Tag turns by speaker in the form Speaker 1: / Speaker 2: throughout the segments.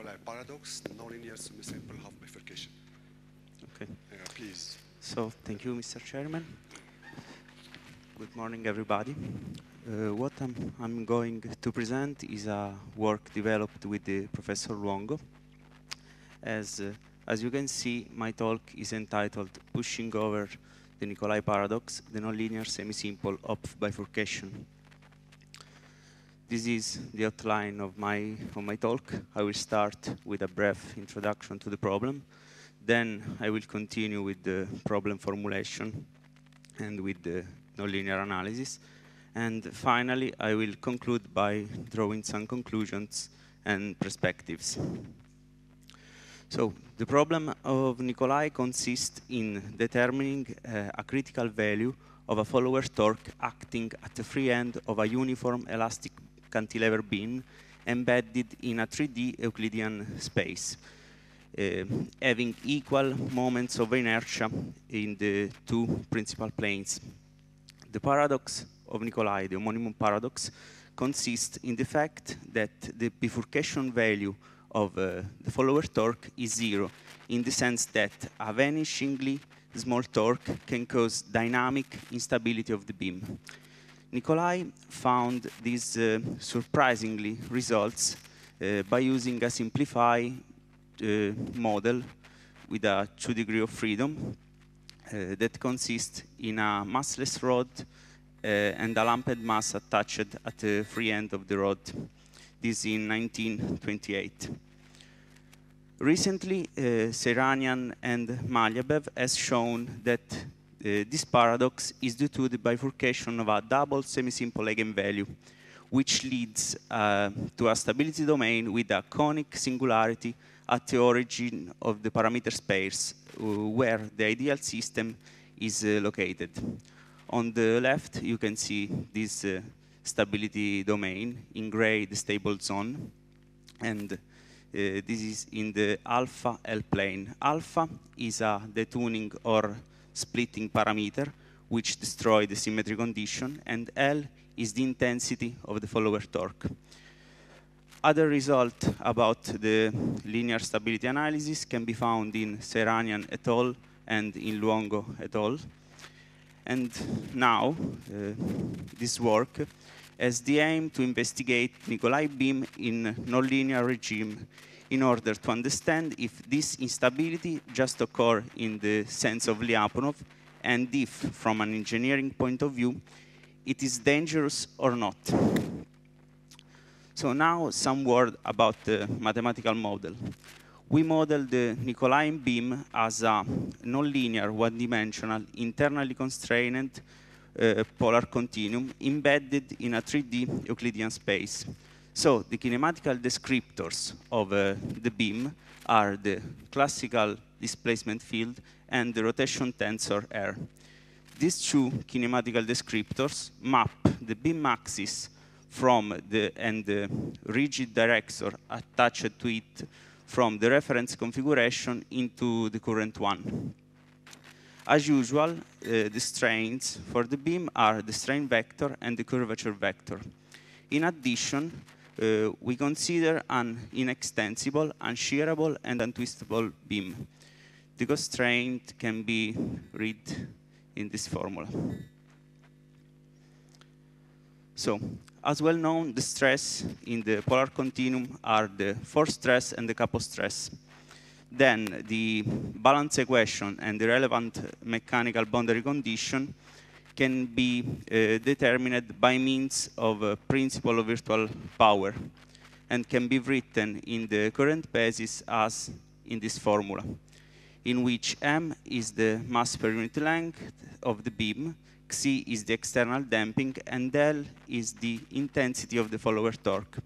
Speaker 1: Nicolai paradox, nonlinear semi-simple half bifurcation.
Speaker 2: Okay.
Speaker 1: Please.
Speaker 2: So, thank you, Mr. Chairman. Good morning, everybody. What I'm going to present is a work developed with Professor Luongo. As you can see, my talk is entitled Pushing Over the Nicolai Paradox, the Nonlinear Semi-Simple Hopf Bifurcation. This is the outline of my talk. I will start with a brief introduction to the problem. Then I will continue with the problem formulation and with the nonlinear analysis. And finally, I will conclude by drawing some conclusions and perspectives. So the problem of Nicolai consists in determining a critical value of a follower torque acting at the free end of a uniform elastic cantilever beam embedded in a 3D Euclidean space, having equal moments of inertia in the two principal planes. The paradox of Nicolai, the homonymous paradox, consists in the fact that the bifurcation value of the follower torque is 0, in the sense that a vanishingly small torque can cause dynamic instability of the beam. Nicolai found these surprisingly results by using a simplified model with a 2 degrees of freedom that consists in a massless rod and a lumped mass attached at the free end of the rod. This in 1928. Recently, Seranian and Malyabev has shown that this paradox is due to the bifurcation of a double semi-simple eigenvalue, which leads to a stability domain with a conic singularity at the origin of the parameter space, where the ideal system is located. On the left, you can see this stability domain, in gray, the stable zone, and this is in the alpha L plane. Alpha is a detuning or splitting parameter which destroys the symmetry condition, and L is the intensity of the follower torque. Other results about the linear stability analysis can be found in Seranian et al. And in Luongo et al. And now, this work has the aim to investigate Nicolai beam in nonlinear regime in order to understand if this instability just occurs in the sense of Lyapunov, and if, from an engineering point of view, it is dangerous or not. So now some word about the mathematical model. We model the Nicolai beam as a nonlinear, one-dimensional, internally constrained polar continuum embedded in a 3D Euclidean space. So the kinematical descriptors of the beam are the classical displacement field and the rotation tensor R. These two kinematical descriptors map the beam axis from the rigid director attached to it from the reference configuration into the current one. As usual, the strains for the beam are the strain vector and the curvature vector. In addition, we consider an inextensible, unshearable, and untwistable beam. The constraint can be read in this formula. So, as well known, the stress in the polar continuum are the force stress and the couple stress. Then the balance equation and the relevant mechanical boundary condition can be determined by means of a principle of virtual power and can be written in the current basis as in this formula, in which m is the mass per unit length of the beam, xi is the external damping, and L is the intensity of the follower torque.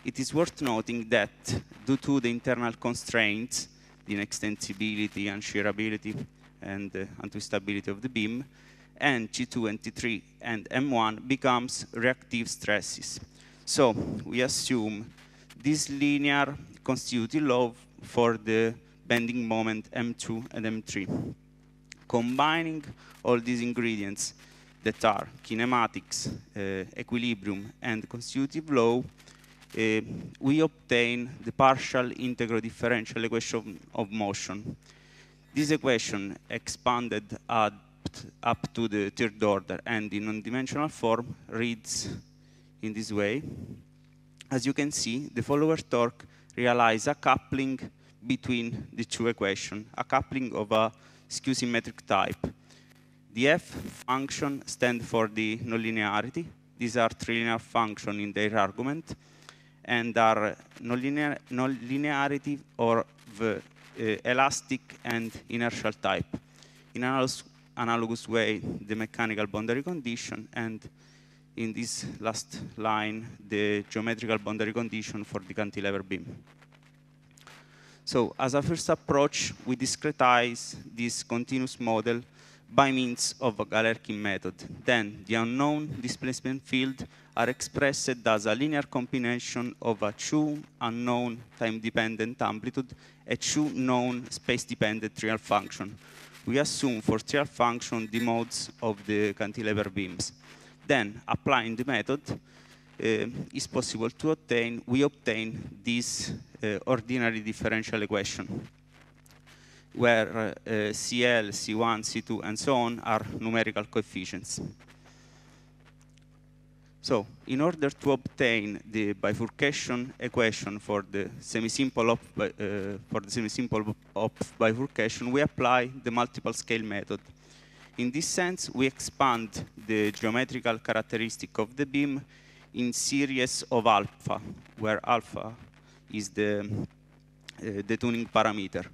Speaker 2: It is worth noting that due to the internal constraints, the inextensibility, unshearability, and untwistability of the beam, and T2 and T3 and M1 becomes reactive stresses. So we assume this linear constitutive law for the bending moment M2 and M3. Combining all these ingredients that are kinematics, equilibrium, and constitutive law, we obtain the partial integral differential equation of motion. This equation expanded up to the third order and in non-dimensional form reads in this way. As you can see, the follower torque realizes a coupling between the two equations, a coupling of a skew-symmetric type. The f function stands for the nonlinearity. These are trilinear functions in their argument and are nonlinearity or the elastic and inertial type. In analogous way, the mechanical boundary condition, and in this last line, the geometrical boundary condition for the cantilever beam. So as a first approach, we discretize this continuous model by means of a Galerkin method. Then the unknown displacement field are expressed as a linear combination of a two unknown time-dependent amplitude and two known space-dependent trial function. We assume for trial function the modes of the cantilever beams. Then, applying the method, is possible to obtain, we obtain this ordinary differential equation, where CL, C1, C2, and so on are numerical coefficients. So, in order to obtain the bifurcation equation for the semisimple Hopf bifurcation, we apply the multiple scale method. In this sense, we expand the geometrical characteristic of the beam in series of alpha, where alpha is the tuning parameter.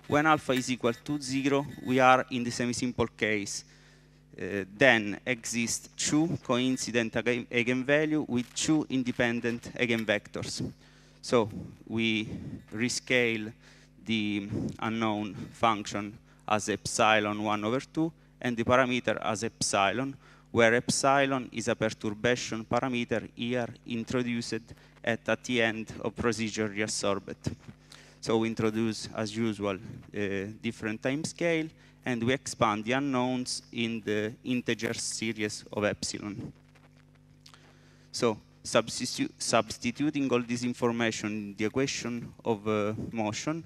Speaker 2: When alpha is equal to 0, we are in the semisimple case. Then exist two coincident eigenvalues with two independent eigenvectors. So we rescale the unknown function as epsilon 1 over 2 and the parameter as epsilon, where epsilon is a perturbation parameter here introduced at the end of procedure reabsorbed. So we introduce, as usual, a different time scale, and we expand the unknowns in the integer series of epsilon. So substituting all this information in the equation of motion,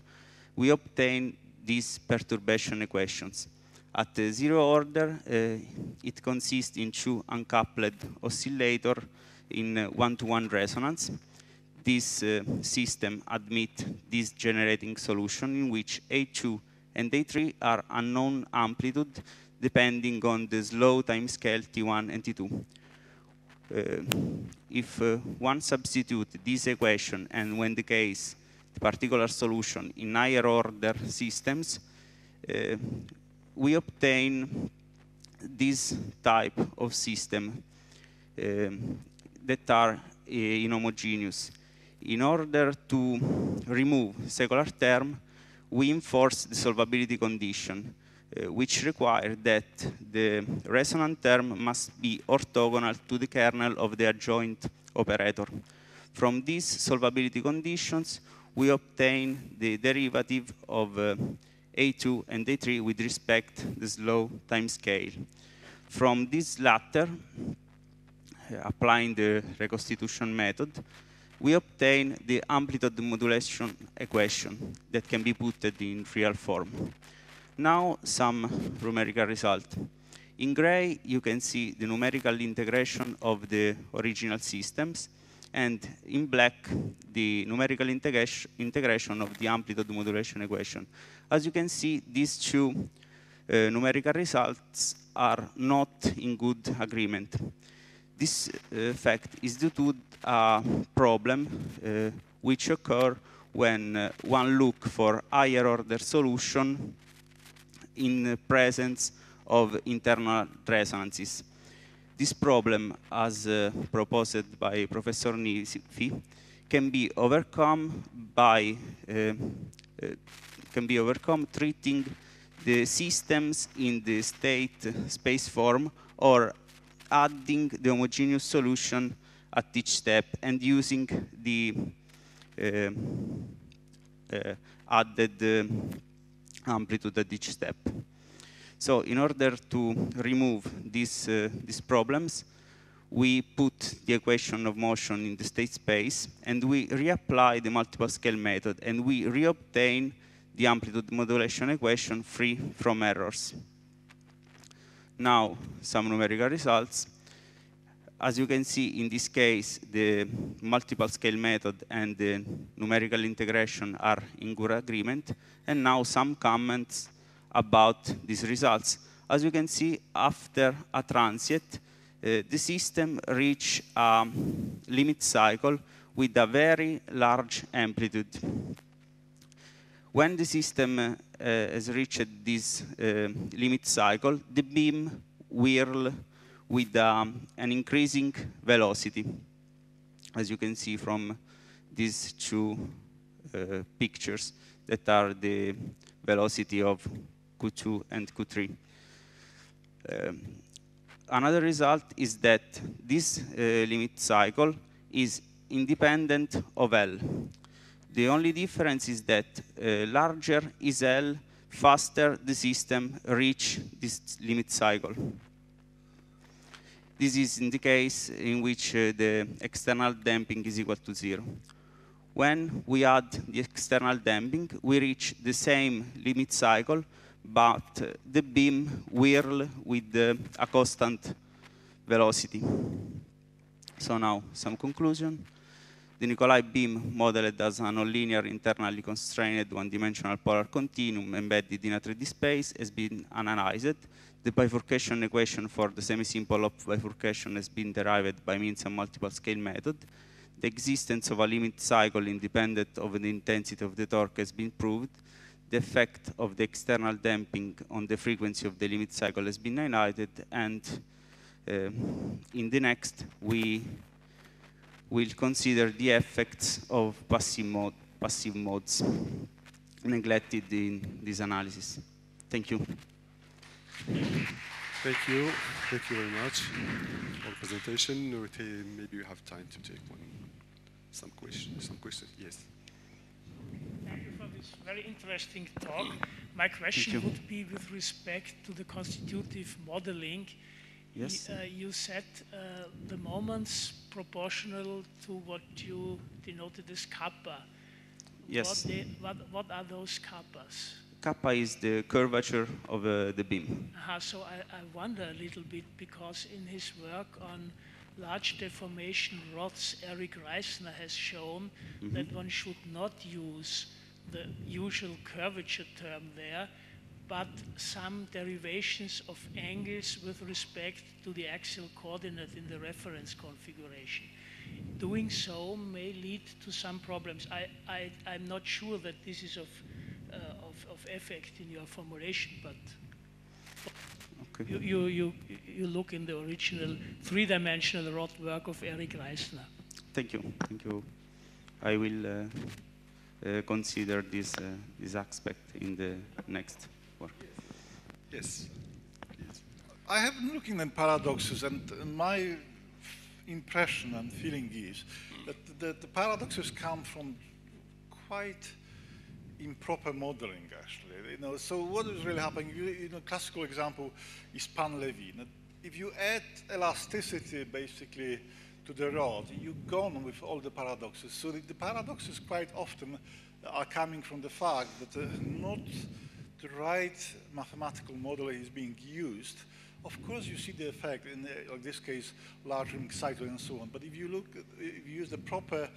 Speaker 2: we obtain these perturbation equations. At the zero order, it consists in two uncoupled oscillators in one-to-one resonance. This system admits this generating solution in which A2 and A3 are unknown amplitude depending on the slow time scale T1 and T2. If one substitute this equation and when the case, the particular solution in higher order systems, we obtain this type of system that are inhomogeneous. In order to remove secular term, we enforce the solvability condition, which requires that the resonant term must be orthogonal to the kernel of the adjoint operator. From these solvability conditions, we obtain the derivative of A2 and A3 with respect to the slow time scale. From this latter, applying the reconstitution method, we obtain the amplitude modulation equation that can be put in real form. Now, some numerical result. In gray, you can see the numerical integration of the original systems, and in black, the numerical integration of the amplitude modulation equation. As you can see, these two numerical results are not in good agreement. This fact is due to a problem which occurs when one look for higher order solution in the presence of internal resonances. This problem, as proposed by Professor Nicolai, can be overcome by treating the systems in the state space form or adding the homogeneous solution at each step and using the added amplitude at each step. So in order to remove these problems, we put the equation of motion in the state space, and we reapply the multiple scale method, and we reobtain the amplitude modulation equation free from errors. Now, some numerical results. As you can see, in this case, the multiple scale method and the numerical integration are in good agreement. And now some comments about these results. As you can see, after a transient, the system reached a limit cycle with a very large amplitude. When the system has reached this limit cycle, the beam whirl with an increasing velocity, as you can see from these two pictures that are the velocity of Q2 and Q3. Another result is that this limit cycle is independent of L. The only difference is that larger is L, faster the system reach this limit cycle. This is in the case in which the external damping is equal to 0. When we add the external damping, we reach the same limit cycle, but the beam whirl with a constant velocity. So now, some conclusion. The Nicolai beam modeled as a nonlinear, internally constrained one-dimensional polar continuum embedded in a 3D space has been analyzed. The bifurcation equation for the semi-simple Hopf bifurcation has been derived by means of multiple scale method. The existence of a limit cycle independent of the intensity of the torque has been proved. The effect of the external damping on the frequency of the limit cycle has been highlighted. And in the next, we will consider the effects of passive modes neglected in this analysis. Thank you.
Speaker 1: Thank you. Thank you very much for the presentation. Maybe you have time to take some questions. Yes.
Speaker 3: Thank you for this very interesting talk. My question would be with respect to the constitutive modeling.
Speaker 2: Yes.
Speaker 3: You said the moments proportional to what you denoted as kappa.
Speaker 2: Yes.
Speaker 3: What are those kappas?
Speaker 2: Kappa is the curvature of the beam.
Speaker 3: So I wonder a little bit, because in his work on large deformation rods, Eric Reisner has shown that one should not use the usual curvature term there, but some derivations of angles with respect to the axial coordinate in the reference configuration. Doing so may lead to some problems. I'm not sure that this is of effect in your formulation, but okay. You look in the original three-dimensional rod work of Eric Reisner.
Speaker 2: Thank you. Thank you. I will consider this aspect in the next work.
Speaker 1: Yes. Please.
Speaker 4: I have been looking at paradoxes, and my impression and feeling is that the paradoxes come from quite improper modeling, actually. So what is really happening? Classical example is Pan-Levy. If you add elasticity, basically, to the rod, you're gone with all the paradoxes. So the paradoxes quite often are coming from the fact that not the right mathematical model is being used. Of course, you see the effect in this case, large ring cycle and so on. But if you use the proper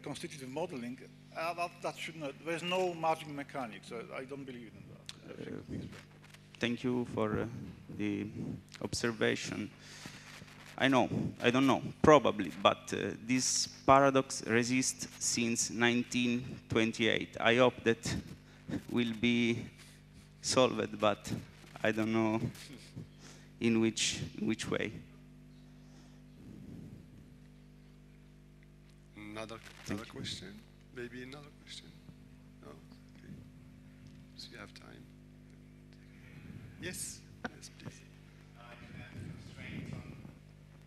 Speaker 4: constitutive modeling, that should not. There's no margin mechanics. I don't believe in that.
Speaker 2: Thank you for the observation. I don't know, probably, but this paradox exists since 1928. I hope that will be solved, but I don't know in which way.
Speaker 1: Another question? Maybe another question? No? Okay. So you have time. Yes? Yes, please.
Speaker 5: Constraints on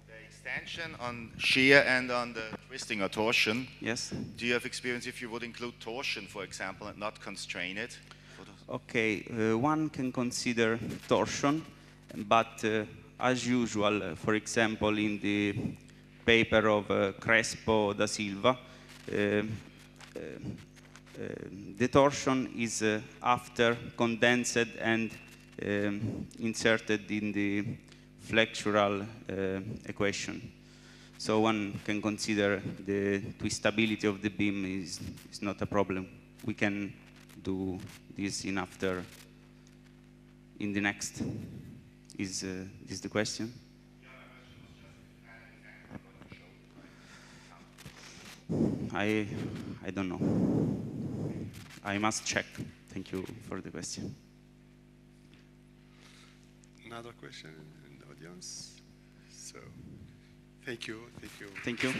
Speaker 5: the extension, on shear, and on the twisting or torsion.
Speaker 2: Yes.
Speaker 5: Do you have experience if you would include torsion, for example, and not constrain it?
Speaker 2: Okay, one can consider torsion, but as usual, for example, in the paper of Crespo da Silva, the torsion is after condensed and inserted in the flexural equation. So one can consider the twistability of the beam is not a problem. We can do this in the next. Is this the question? I don't know. I must check. Thank you for the question.
Speaker 1: Another question in the audience? So, thank you.
Speaker 2: Thank you.